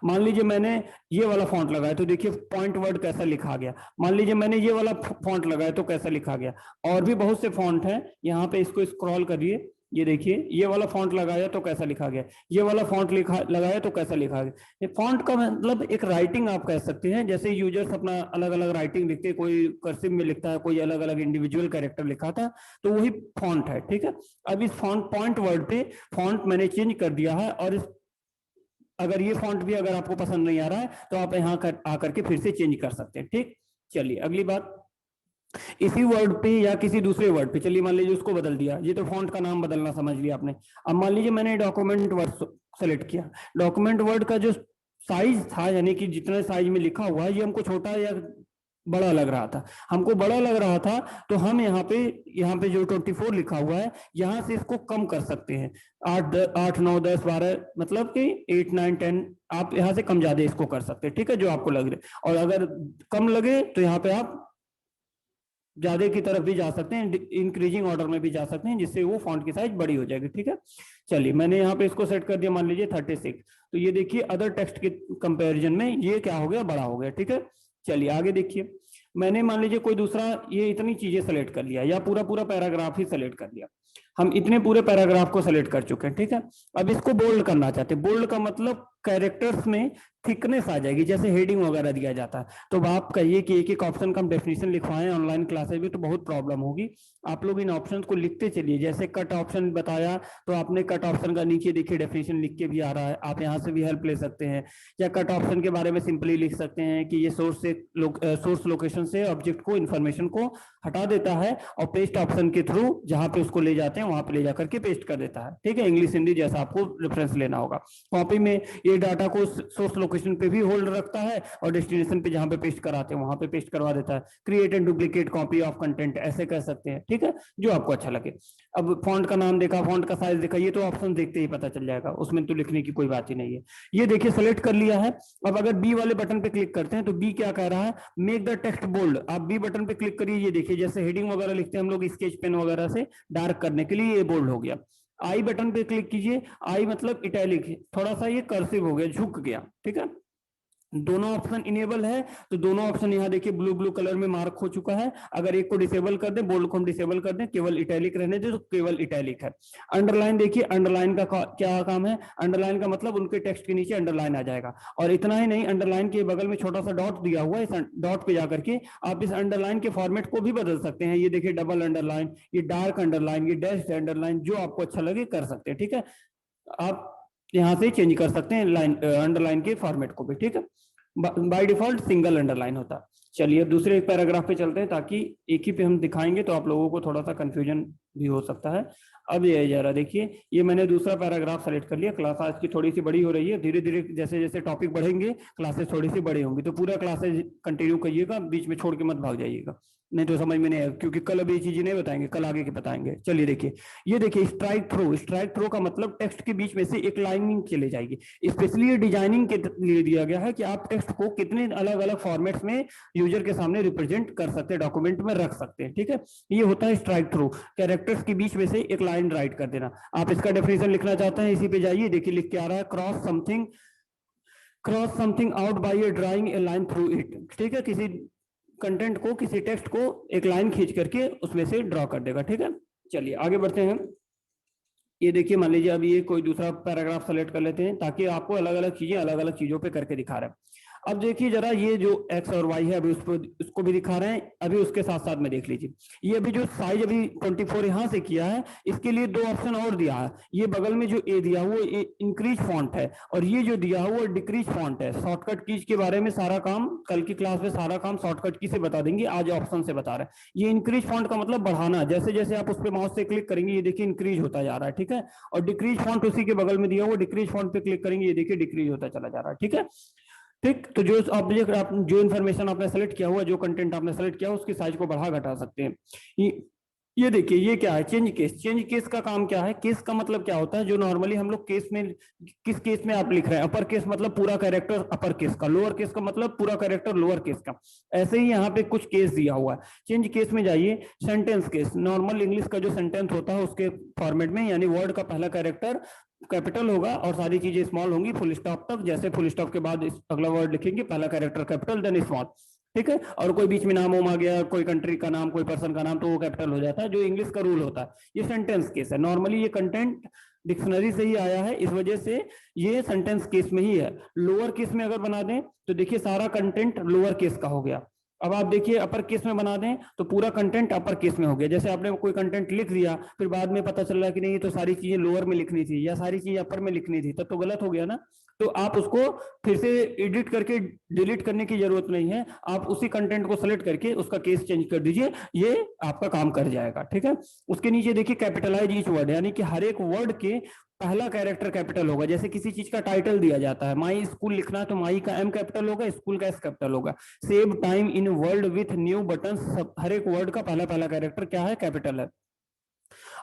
मान लीजिए मैंने ये वाला फॉन्ट लगाया तो देखिए पॉइंट वर्ड कैसा लिखा गया। मान लीजिए मैंने ये वाला फॉन्ट लगाया तो कैसा लिखा गया। और भी बहुत से फॉन्ट हैं, यहाँ पे इसको स्क्रॉल करिए, ये देखिए ये वाला फॉन्ट लगाया तो कैसा लिखा गया, ये वाला फॉन्ट लिखा लगाया तो कैसा लिखा गया। ये फॉन्ट का मतलब एक राइटिंग आप कह सकते हैं, जैसे यूजर्स अपना अलग अलग राइटिंग लिखते हैं, कोई कर्सिव में लिखता है, कोई अलग अलग इंडिविजुअल कैरेक्टर लिखा था, तो वही फॉन्ट है, ठीक है। अब इस फॉन्ट पॉइंट वर्ड पे फॉन्ट मैंने चेंज कर दिया है, और इस अगर ये फॉन्ट भी अगर आपको पसंद नहीं आ रहा है तो आप यहाँ आकर के फिर से चेंज कर सकते हैं, ठीक। चलिए अगली बात, इसी वर्ड पे या किसी दूसरे वर्ड पे, चलिए मान लीजिए उसको बदल दिया, ये तो फॉन्ट का नाम बदलना समझ लिया आपने। अब मान लीजिए मैंने डॉक्यूमेंट वर्ड सेलेक्ट किया, डॉक्यूमेंट वर्ड का जो साइज था, यानी कि जितने साइज में लिखा हुआ है, ये हमको छोटा या बड़ा लग रहा था, हमको बड़ा लग रहा था, तो हम यहाँ पे जो 24 लिखा हुआ है, यहाँ से इसको कम कर सकते हैं। 8 9 10 12, मतलब कि 8 9 10, आप यहाँ से कम ज्यादा इसको कर सकते हैं, ठीक है, जो आपको लग रहे। और अगर कम लगे तो यहाँ पे आप ज्यादा की तरफ भी जा सकते हैं, इंक्रीजिंग ऑर्डर में भी जा सकते हैं, जिससे वो फॉन्ट की साइज बड़ी हो जाएगी, ठीक है। चलिए मैंने यहाँ पे इसको सेट कर दिया, मान लीजिए 36, तो ये देखिए अदर टेक्स्ट के कंपैरिजन में ये क्या हो गया, बड़ा हो गया, ठीक है। चलिए आगे देखिए, मैंने मान लीजिए कोई दूसरा ये इतनी चीजें सेलेक्ट कर लिया, या पूरा पूरा पैराग्राफ ही सेलेक्ट कर लिया, हम इतने पूरे पैराग्राफ को सेलेक्ट कर चुके हैं, ठीक है। अब इसको बोल्ड करना चाहते हैं, बोल्ड का मतलब कैरेक्टर्स में थिकनेस आ जाएगी, जैसे हेडिंग वगैरह दिया जाता है, तो आप कहिए कि एक एक ऑप्शन का हम डेफिनेशन लिखवाएं ऑनलाइन क्लासेस में, तो बहुत प्रॉब्लम होगी। आप लोग इन ऑप्शंस को लिखते चलिए, जैसे कट ऑप्शन बताया, तो आपने कट ऑप्शन का नीचे देखिए डेफिनेशन लिख के भी आ रहा है, आप यहाँ से भी हेल्प ले सकते हैं। या कट ऑप्शन के बारे में सिंपली लिख सकते हैं कि ये सोर्स लोकेशन से ऑब्जेक्ट को, इन्फॉर्मेशन को हटा देता है, और पेस्ट ऑप्शन के थ्रू जहां पे उसको ले जाते हैं वहां पे ले जाकर के पेस्ट कर देता है, ठीक है। इंग्लिश हिंदी जैसा आपको रेफरेंस लेना होगा। कॉपी में ये डाटा को सोर्स लोकेशन पे भी होल्ड रखता है, और डेस्टिनेशन पे जहां पे पेस्ट कराते हैं वहां पे पेस्ट करवा देता है। Create and duplicate copy of content, ऐसे कह सकते हैं, ठीक है, जो आपको अच्छा लगे। अब फॉन्ट का नाम देखा, फॉन्ट का साइज देखा, ये तो ऑप्शन देखते ही पता चल जाएगा, उसमें तो लिखने की कोई बात ही नहीं है। ये देखिए सेलेक्ट कर लिया है। अब अगर बी वाले बटन पे क्लिक करते हैं तो बी क्या कह रहा है, मेक द टेक्स्ट बोल्ड। आप बी बटन पे क्लिक करिए, ये देखिए जैसे हेडिंग वगैरह लिखते हैं हम लोग स्केच पेन वगैरह से, डार्क करने के लिए ये बोल्ड हो गया। आई बटन पे क्लिक कीजिए, आई मतलब इटैलिक, थोड़ा सा ये कर्सिव हो गया, झुक गया, ठीक है। दोनों ऑप्शन इनेबल है, तो दोनों ऑप्शन यहाँ देखिए ब्लू ब्लू कलर में मार्क हो चुका है। अगर एक को डिसेबल कर दें, बोल्ड को हम डिसेबल कर दें, केवल इटैलिक रहने दें, तो केवल इटैलिक है। अंडरलाइन देखिए, अंडरलाइन का क्या काम है, अंडरलाइन का मतलब उनके टेक्स्ट के नीचे अंडरलाइन आ जाएगा। और इतना ही नहीं, अंडरलाइन के बगल में छोटा सा डॉट दिया हुआ है, इस डॉट पे जाकर के आप इस अंडरलाइन के फॉर्मेट को भी बदल सकते हैं। ये देखिए डबल अंडरलाइन, ये डार्क अंडरलाइन, ये डैश अंडरलाइन, जो आपको अच्छा लगे कर सकते हैं, ठीक है। आप यहाँ से चेंज कर सकते हैं लाइन अंडरलाइन के फॉर्मेट को भी, ठीक है। बाय डिफॉल्ट सिंगल अंडरलाइन होता है। चलिए दूसरे एक पैराग्राफ पे चलते हैं, ताकि एक ही पे हम दिखाएंगे तो आप लोगों को थोड़ा सा कंफ्यूजन भी हो सकता है। अब ये जरा देखिए, ये मैंने दूसरा पैराग्राफ सेलेक्ट कर लिया। क्लास आज की थोड़ी सी बड़ी हो रही है, धीरे धीरे जैसे जैसे टॉपिक बढ़ेंगे क्लासेस थोड़ी सी बड़ी होंगी, तो पूरा क्लासेस कंटिन्यू करिएगा, बीच में छोड़ के मत भाग जाइएगा, नहीं तो समझ में नहीं आएगा, क्योंकि कल अभी ये चीजें नहीं बताएंगे, कल आगे के बताएंगे। चलिए देखिए, ये देखिए स्ट्राइक थ्रो, स्ट्राइक थ्रो का मतलब टेक्स्ट के बीच में से एक लाइनिंग चले जाएगी। स्पेशली ये डिजाइनिंग के लिए दिया गया है कि आप टेक्स्ट को कितने अलग अलग फॉर्मेट्स में यूजर के सामने रिप्रेजेंट कर सकते हैं, डॉक्यूमेंट में रख सकते हैं, ठीक है। ये होता है स्ट्राइक थ्रू, कैरेक्टर्स के बीच में से एक लाइन राइट कर देना। आप इसका डेफिनेशन लिखना चाहते हैं, इसी पे जाइए, देखिए लिख के आ रहा है, cross something out by A drawing A line through it, ठीक है। किसी कंटेंट को, किसी टेक्स्ट को एक लाइन खींच करके उसमें से ड्रॉ कर देगा, ठीक है। चलिए आगे बढ़ते हैं। ये देखिए मान लीजिए अभी ये कोई दूसरा पैराग्राफ सेलेक्ट कर लेते हैं, ताकि आपको अलग अलग चीजें अलग अलग चीजों पे करके दिखा रहा है। अब देखिए जरा, ये जो एक्स और वाई है अभी उसको भी दिखा रहे हैं, अभी उसके साथ साथ में देख लीजिए, ये अभी जो साइज अभी 24 यहाँ से किया है, इसके लिए दो ऑप्शन और दिया है। ये बगल में जो ए दिया हुआ वो इंक्रीज फॉन्ट है, और ये जो दिया हुआ वो डिक्रीज फॉन्ट है। शॉर्टकट कीज के बारे में सारा काम कल की क्लास में सारा काम शॉर्टकट की से बता देंगे, आज ऑप्शन से बता रहे हैं। ये इंक्रीज फॉन्ट का मतलब बढ़ाना, जैसे जैसे आप उस पर माउस से क्लिक करेंगे ये देखिए इंक्रीज होता जा रहा है, ठीक है। और डिक्रीज फॉन्ट उसी के बगल में दिया हुआ, डिक्रीज फॉन्ट पे क्लिक करेंगे ये देखिए डिक्रीज होता चला जा रहा है, ठीक है। ठीक, तो जो ऑब्जेक्ट आप, जो इन्फॉर्मेशन आपने सेलेक्ट किया हुआ, जो कंटेंट आपने सेलेक्ट किया उसकी साइज को बढ़ा घटा सकते हैं। ये देखिए ये क्या है, चेंज केस। चेंज केस का काम क्या है, केस का मतलब क्या होता है, जो नॉर्मली हम लोग केस में, किस केस में आप लिख रहे हैं, अपर केस मतलब पूरा कैरेक्टर अपर केस का, लोअर केस का मतलब पूरा कैरेक्टर लोअर केस का। ऐसे ही यहाँ पे कुछ केस दिया हुआ है। चेंज केस में जाइए, सेंटेंस केस, नॉर्मल इंग्लिश का जो सेंटेंस होता है उसके फॉर्मेट में, यानी वर्ड का पहला कैरेक्टर कैपिटल होगा और सारी चीजें स्मॉल होंगी फुल स्टॉप तक। जैसे फुल स्टॉप के बाद अगला वर्ड लिखेंगे, पहला कैरेक्टर कैपिटल देन स्मॉल, ठीक है। और कोई बीच में नाम वाम आ गया, कोई कंट्री का नाम, कोई पर्सन का नाम, तो वो कैपिटल हो जाता है, जो इंग्लिश का रूल होता है। ये सेंटेंस केस है। नॉर्मली ये कंटेंट डिक्शनरी से ही आया है, इस वजह से ये सेंटेंस केस में ही है। लोअर केस में अगर बना दें तो देखिए सारा कंटेंट लोअर केस का हो गया। अब आप देखिए अपर केस में बना दें तो पूरा कंटेंट अपर केस में हो गया। जैसे आपने कोई कंटेंट लिख दिया, फिर बाद में पता चल रहा है कि नहीं तो सारी चीजें लोअर में लिखनी थी या सारी चीजें अपर में लिखनी थी, तब तो गलत हो गया ना। तो आप उसको फिर से एडिट करके डिलीट करने की जरूरत नहीं है, आप उसी कंटेंट को सेलेक्ट करके उसका केस चेंज कर दीजिए, ये आपका काम कर जाएगा, ठीक है। उसके नीचे देखिए कैपिटलाइज ईच वर्ड, यानी कि हर एक वर्ड के पहला कैरेक्टर कैपिटल होगा। जैसे किसी चीज का टाइटल दिया जाता है, माई स्कूल लिखना है तो माई का एम कैपिटल होगा, स्कूल का एस कैपिटल होगा। Save time in world with new button, हर एक वर्ड का पहला पहला कैरेक्टर क्या है, कैपिटल है।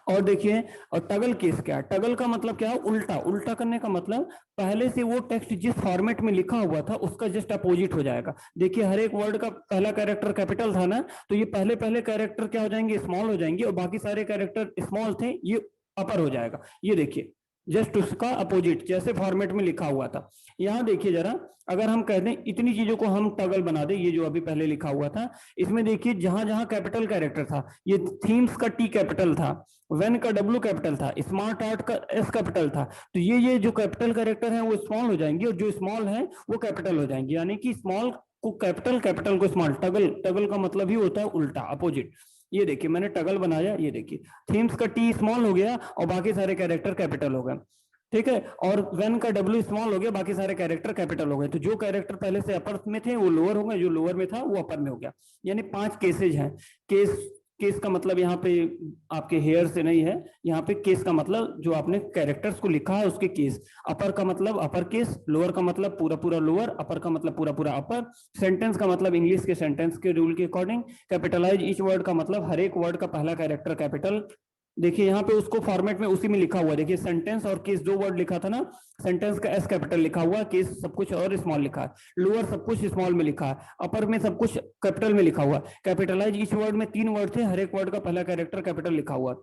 और देखिए, और टगल केस क्या है, टगल का मतलब क्या है, उल्टा। उल्टा करने का मतलब पहले से वो टेक्स्ट जिस फॉर्मेट में लिखा हुआ था उसका जस्ट अपोजिट हो जाएगा। देखिए हर एक वर्ड का पहला कैरेक्टर कैपिटल था ना, तो ये पहले पहले कैरेक्टर क्या हो जाएंगे, स्मॉल हो जाएंगे, और बाकी सारे कैरेक्टर स्मॉल थे, ये अपर हो जाएगा। ये देखिए जस्ट उसका अपोजिट जैसे फॉर्मेट में लिखा हुआ था। यहां देखिए जरा, अगर हम कह दें इतनी चीजों को हम टगल बना दें, ये जो अभी पहले लिखा हुआ था, इसमें देखिए जहां जहां कैपिटल कैरेक्टर था, ये थीम्स का टी कैपिटल था, वेन का डब्ल्यू कैपिटल था, स्मार्ट आर्ट का एस कैपिटल था, तो ये जो कैपिटल कैरेक्टर है वो स्मॉल हो जाएंगे और जो स्मॉल है वो कैपिटल हो जाएंगे। यानी कि स्मॉल को कैपिटल, कैपिटल को स्मॉल। टगल, टगल का मतलब ही होता है उल्टा, अपोजिट। ये देखिए मैंने टगल बनाया, ये देखिए थीम्स का टी स्मॉल हो गया और बाकी सारे कैरेक्टर कैपिटल हो गए, ठीक है। और वेन का डब्ल्यू स्मॉल हो गया, बाकी सारे कैरेक्टर कैपिटल हो गए। तो जो कैरेक्टर पहले से अपर में थे वो लोअर हो गए, जो लोअर में था वो अपर में हो गया। यानी 5 केसेज हैं। केस, केस का मतलब यहाँ पे आपके हेयर से नहीं है, यहाँ पे केस का मतलब जो आपने कैरेक्टर्स को लिखा है उसके केस। अपर का मतलब अपर केस, लोअर का मतलब पूरा पूरा लोअर, अपर का मतलब पूरा पूरा अपर। सेंटेंस का मतलब इंग्लिश के सेंटेंस के रूल के अकॉर्डिंग। कैपिटलाइज ईच वर्ड का मतलब हर एक वर्ड का पहला कैरेक्टर कैपिटल। देखिए यहाँ पे उसको फॉर्मेट में उसी में लिखा हुआ है, देखिए सेंटेंस और केस दो वर्ड लिखा था ना, सेंटेंस का एस कैपिटल लिखा हुआ है, केस सब कुछ और स्मॉल लिखा है, लोअर सब कुछ स्मॉल में लिखा है, अपर में सब कुछ कैपिटल में लिखा हुआ है। कैपिटलाइज इस वर्ड में 3 वर्ड थे, हर एक वर्ड का पहला कैरेक्टर कैपिटल लिखा हुआ है।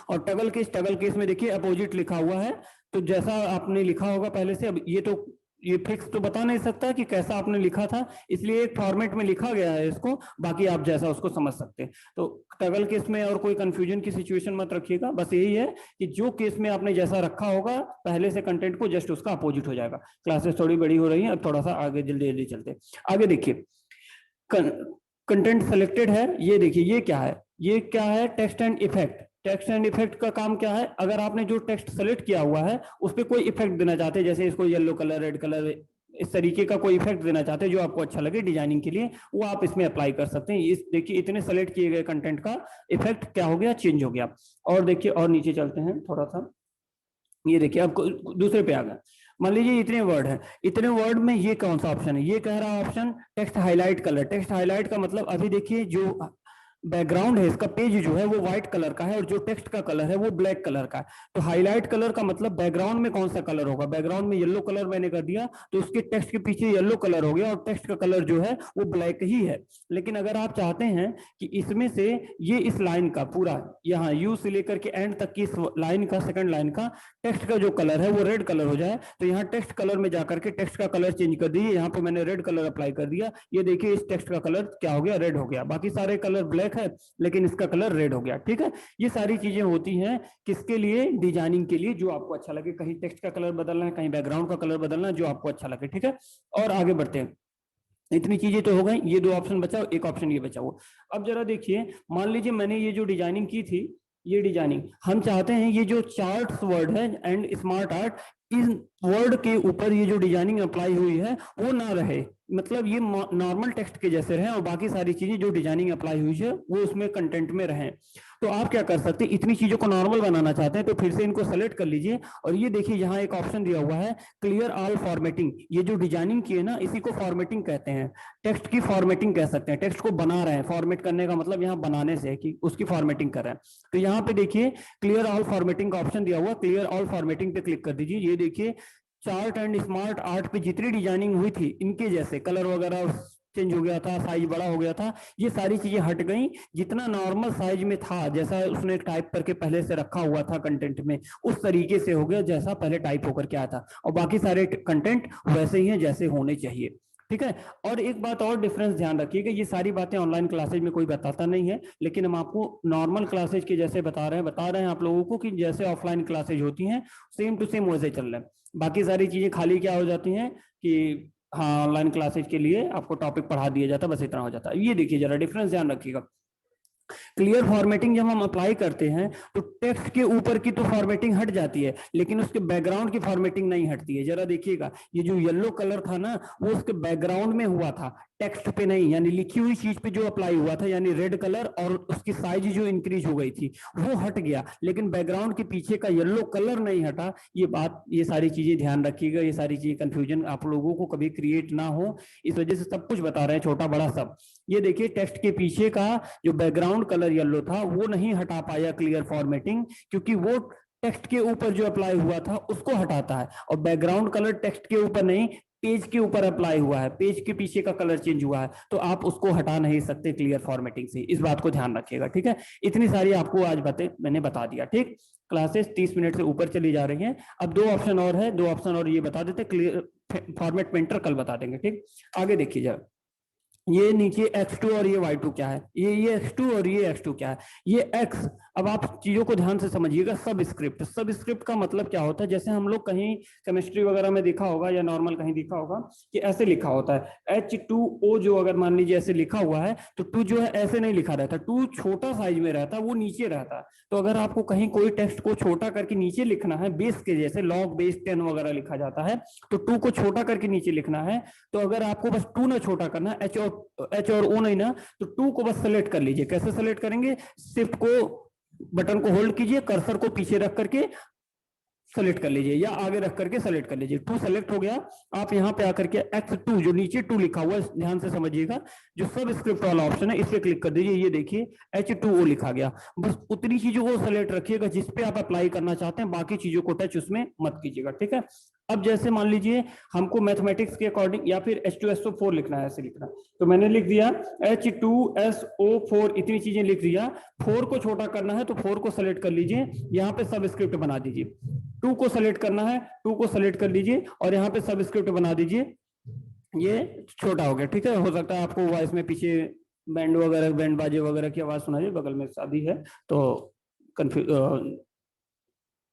और टगल केस में देखिए अपोजिट लिखा हुआ है। तो जैसा आपने लिखा होगा पहले से, अब ये फिक्स तो बता नहीं सकता कि कैसा आपने लिखा था, इसलिए एक फॉर्मेट में लिखा गया है इसको, बाकी आप जैसा उसको समझ सकते हैं। तो टगल केस में और कोई कंफ्यूजन की सिचुएशन मत रखिएगा, बस यही है कि जो केस में आपने जैसा रखा होगा पहले से कंटेंट को, जस्ट उसका अपोजिट हो जाएगा। क्लासेस थोड़ी बड़ी हो रही है, अब थोड़ा सा आगे जल्दी जल्दी चलते। आगे देखिए, कंटेंट सेलेक्टेड है, ये देखिए ये क्या है, ये क्या है, text and effect. Text and effect का काम क्या है, अगर आपने जो टेक्स्ट सेलेक्ट किया हुआ है उस पर कोई इफेक्ट देना चाहते हैं, जैसे इसको येलो कलर, रेड कलर, इस तरीके का कोई इफेक्ट देना चाहते हैं जो आपको अच्छा लगे डिजाइनिंग के लिए, वो आप इसमें अप्लाई कर सकते हैं। इस देखिए इतने सेलेक्ट किए गए कंटेंट का इफेक्ट क्या हो गया, चेंज हो गया। और देखिए और नीचे चलते हैं थोड़ा सा, ये देखिए आपको दूसरे पे आ गया। मान लीजिए इतने वर्ड हैं, इतने वर्ड में ये कौन सा ऑप्शन है, ये कह रहा option text highlight colour. Text highlight का मतलब अभी देखिए जो बैकग्राउंड है इसका, पेज जो है वो व्हाइट कलर का है और जो टेक्स्ट का कलर है वो ब्लैक कलर का है। तो हाईलाइट कलर का मतलब बैकग्राउंड में कौन सा कलर होगा, बैकग्राउंड में येलो कलर मैंने कर दिया तो उसके टेक्स्ट के पीछे येलो कलर हो गया और टेक्स्ट का कलर जो है वो ब्लैक ही है। लेकिन अगर आप चाहते हैं कि इसमें से ये इस लाइन का पूरा यहाँ यू से लेकर के एंड तक की इस लाइन का, सेकंड लाइन का टेक्स्ट का जो कलर है वो रेड कलर हो जाए, तो यहाँ टेक्स्ट कलर में जाकर के टेक्स्ट का कलर चेंज कर दीजिए। यहाँ पे मैंने रेड कलर अप्लाई कर दिया, ये देखिए इस टेक्स्ट का कलर क्या हो गया, रेड हो गया। बाकी सारे कलर ब्लैक है लेकिन इसका कलर रेड हो गया, ठीक है। ये सारी चीजें होती हैं किसके लिए, डिजाइनिंग के लिए, जो आपको अच्छा लगे। कहीं टेक्स्ट का कलर बदलना है, कहीं बैकग्राउंड का कलर बदलना है, जो आपको अच्छा लगे, ठीक है। और आगे बढ़ते हैं, इतनी चीजें तो हो गई, ये 2 ऑप्शन बचा, एक ऑप्शन ये बचा हुआ। अब जरा देखिए, मान लीजिए मैंने ये जो डिजाइनिंग की थी, ये डिजाइनिंग हम चाहते हैं ये जो चार्ट्स वर्ड है एंड स्मार्ट आर्ट, इस वर्ड के ऊपर ये जो डिजाइनिंग अप्लाई हुई है वो ना रहे, मतलब ये नॉर्मल टेक्स्ट के जैसे रहे और बाकी सारी चीजें जो डिजाइनिंग अप्लाई हुई है वो उसमें कंटेंट में रहे। तो आप क्या कर सकते हैं, इतनी चीजों को नॉर्मल बनाना चाहते हैं तो फिर से इनको सेलेक्ट कर लीजिए और ये देखिए यहाँ एक ऑप्शन दिया हुआ है क्लियर ऑल फॉर्मेटिंग। ये जो डिजाइनिंग की है ना इसी को फॉर्मेटिंग कहते हैं, टेक्स्ट की फॉर्मेटिंग कह सकते हैं, टेक्स्ट को बना रहे हैं, फॉर्मेट करने का मतलब यहाँ बनाने से कि उसकी फॉर्मेटिंग कर रहे हैं। तो यहाँ पे देखिए क्लियर ऑल फॉर्मेटिंग का ऑप्शन दिया हुआ, क्लियर ऑल फॉर्मेटिंग पे क्लिक कर दीजिए। ये देखिए चार्ट एंड स्मार्ट आर्ट पे जितनी डिजाइनिंग हुई थी इनके जैसे कलर वगैरह चेंज हो गया था, साइज बड़ा हो गया था, ये सारी चीजें हट गई। जितना नॉर्मल साइज में था, जैसा उसने टाइप करके पहले से रखा हुआ था कंटेंट में, उस तरीके से हो गया जैसा पहले टाइप होकर के आया था, और बाकी सारे कंटेंट वैसे ही हैं जैसे होने चाहिए। ठीक है। और एक बात और डिफरेंस ध्यान रखिएगा, ये सारी बातें ऑनलाइन क्लासेज में कोई बताता नहीं है, लेकिन हम आपको नॉर्मल क्लासेज के जैसे बता रहे हैं आप लोगों को कि जैसे ऑफलाइन क्लासेज होती हैं सेम टू सेम वैसे चल रहे हैं। बाकी सारी चीजें खाली क्या हो जाती हैं कि हाँ ऑनलाइन क्लासेज के लिए आपको टॉपिक पढ़ा दिया जाता है, बस इतना हो जाता है। ये देखिए जरा डिफरेंस ध्यान रखिएगा। क्लियर फॉर्मेटिंग जब हम अप्लाई करते हैं तो टेक्स्ट के ऊपर की तो फॉर्मेटिंग हट जाती है, लेकिन उसके बैकग्राउंड की फॉर्मेटिंग नहीं हटती है। जरा देखिएगा ये जो येलो कलर था ना वो उसके बैकग्राउंड में हुआ था, टेक्स्ट पे नहीं, यानी लिखी हुई चीज पे जो अप्लाई हुआ था, यानी रेड कलर और उसकी साइज जो इंक्रीज हो गई थी वो हट गया, लेकिन बैकग्राउंड के पीछे का येलो कलर नहीं हटा। ये बात, ये सारी चीजें ध्यान रखिएगा, ये सारी चीजें कंफ्यूजन आप लोगों को कभी क्रिएट ना हो, इस वजह से सब कुछ बता रहे हैं, छोटा बड़ा सब। ये देखिए टेक्स्ट के पीछे का जो बैकग्राउंड कलर येलो था वो नहीं हटा पाया क्लियर फॉर्मेटिंग, क्योंकि वो टेक्स्ट के ऊपर जो अप्लाई हुआ था उसको हटाता है, और बैकग्राउंड कलर टेक्स्ट के ऊपर नहीं पेज के ऊपर अप्लाई हुआ है, पेज के पीछे का कलर चेंज हुआ है, तो आप उसको हटा नहीं सकते क्लियर फॉर्मेटिंग से। इस बात को ध्यान रखिएगा। ठीक है, इतनी सारी आपको आज बातें मैंने बता दिया। ठीक, क्लासेस 30 मिनट से ऊपर चली जा रही हैं। अब दो ऑप्शन और है, दो ऑप्शन और ये बता देते, क्लियर फॉर्मेट पेंटर कल बता देंगे। ठीक, आगे देखिए जरा, ये नीचे x2 और ये y2 क्या है, ये x2 और ये x2 क्या है, ये x। अब आप चीजों को ध्यान से समझिएगा। सब स्क्रिप्ट, सब स्क्रिप्ट का मतलब क्या होता है, जैसे हम लोग कहीं केमिस्ट्री वगैरह में देखा होगा या नॉर्मल कहीं देखा होगा कि ऐसे लिखा होता है H2O, जो अगर मान लीजिए ऐसे लिखा हुआ है तो 2 जो है ऐसे नहीं लिखा रहता, 2 छोटा साइज में रहता, वो नीचे रहता। तो अगर आपको कहीं कोई टेक्स्ट को छोटा करके नीचे लिखना है, बेस के जैसे लॉग बेस 10 वगैरह लिखा जाता है, तो 2 को छोटा करके नीचे लिखना है, तो अगर आपको बस 2 ना छोटा करना, एच और ओ नहीं ना, तो 2 को बस सेलेक्ट कर लीजिए। कैसे सेलेक्ट करेंगे, शिफ्ट को बटन को होल्ड कीजिए, कर्सर को पीछे रख करके सेलेक्ट कर लीजिए या आगे रख करके सेलेक्ट कर लीजिए। 2 सेलेक्ट हो गया, आप यहाँ पे आकर के X2 जो नीचे 2 लिखा हुआ है, ध्यान से समझिएगा, जो सब स्क्रिप्ट वाला ऑप्शन है इस पे क्लिक कर दीजिए। ये देखिए H2O लिखा गया। बस उतनी चीजों को सेलेक्ट रखिएगा जिस पे आप अप्लाई करना चाहते हैं, बाकी चीजों को टच उसमें मत कीजिएगा। ठीक है। अब जैसे मान लीजिए हमको मैथमेटिक्स के अकॉर्डिंग या फिर H2SO4 लिखना है, ऐसे लिखना, तो मैंने लिख दिया H2SO4, इतनी चीजें लिख दिया। 4 को छोटा करना है तो 4 को सेलेक्ट कर लीजिए, यहाँ पे सब स्क्रिप्ट बना दीजिए। 2 को सेलेक्ट करना है, 2 को सेलेक्ट कर लीजिए और यहाँ पे सब स्क्रिप्ट बना दीजिए। ये छोटा हो गया। ठीक है, हो सकता है आपको वॉइस में पीछे बैंड वगैरह, बैंड बाजे वगैरह की आवाज सुनाई, बगल में शादी है तो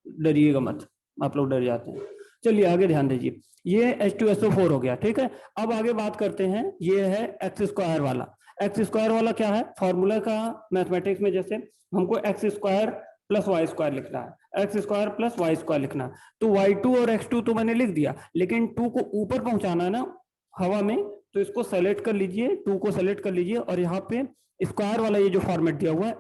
डरिएगा मत, आप लोग डर जाते हैं। चलिए आगे ध्यान दीजिए, ये H2SO4 हो गया। ठीक है, अब आगे बात करते हैं, ये है एक्स स्क्वायर वाला। एक्स स्क्वायर वाला क्या है, फॉर्मूला का मैथमेटिक्स में जैसे हमको X square plus Y square लिखना है, X square plus Y square लिखना है, तो y2 और x2 तो मैंने लिख दिया, लेकिन 2 को ऊपर पहुंचाना है ना हवा में, तो इसको सेलेक्ट कर लीजिए, 2 को सेलेक्ट कर लीजिए और यहाँ पे स्क्वायर वाला ये जो फॉर्मेट दिया हुआ है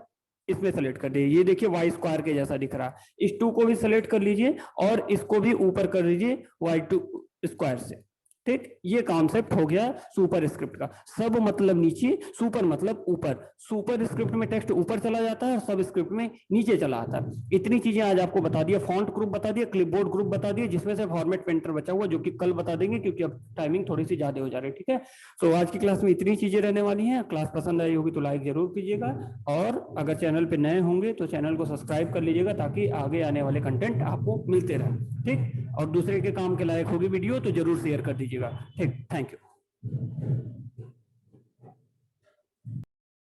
इसमें सेलेक्ट कर दीजिए। ये देखिए वाई स्क्वायर के जैसा दिख रहा है, इस 2 को भी सेलेक्ट कर लीजिए और इसको भी ऊपर कर दीजिए y2 स्क्वायर से। ठीक, ये कॉन्सेप्ट हो गया सुपर स्क्रिप्ट का। सब मतलब नीचे, सुपर मतलब ऊपर। सुपर स्क्रिप्ट में टेक्स्ट ऊपर चला जाता है और सब स्क्रिप्ट में नीचे चला आता है। इतनी चीजें आज आपको बता दिया, फॉन्ट ग्रुप बता दिया, क्लिपबोर्ड ग्रुप बता दिया, जिसमें से फॉर्मेट पेंटर बचा हुआ, जो कि कल बता देंगे क्योंकि अब टाइमिंग थोड़ी सी ज्यादा हो जा रही है। ठीक है, तो आज की क्लास में इतनी चीजें रहने वाली हैं। क्लास पसंद आई होगी तो लाइक जरूर कीजिएगा, और अगर चैनल पे नए होंगे तो चैनल को सब्सक्राइब कर लीजिएगा ताकि आगे आने वाले कंटेंट आपको मिलते रहे। ठीक, और दूसरे के काम के लायक होगी वीडियो तो जरूर शेयर कर दीजिएगा। ठीक, थैंक यू।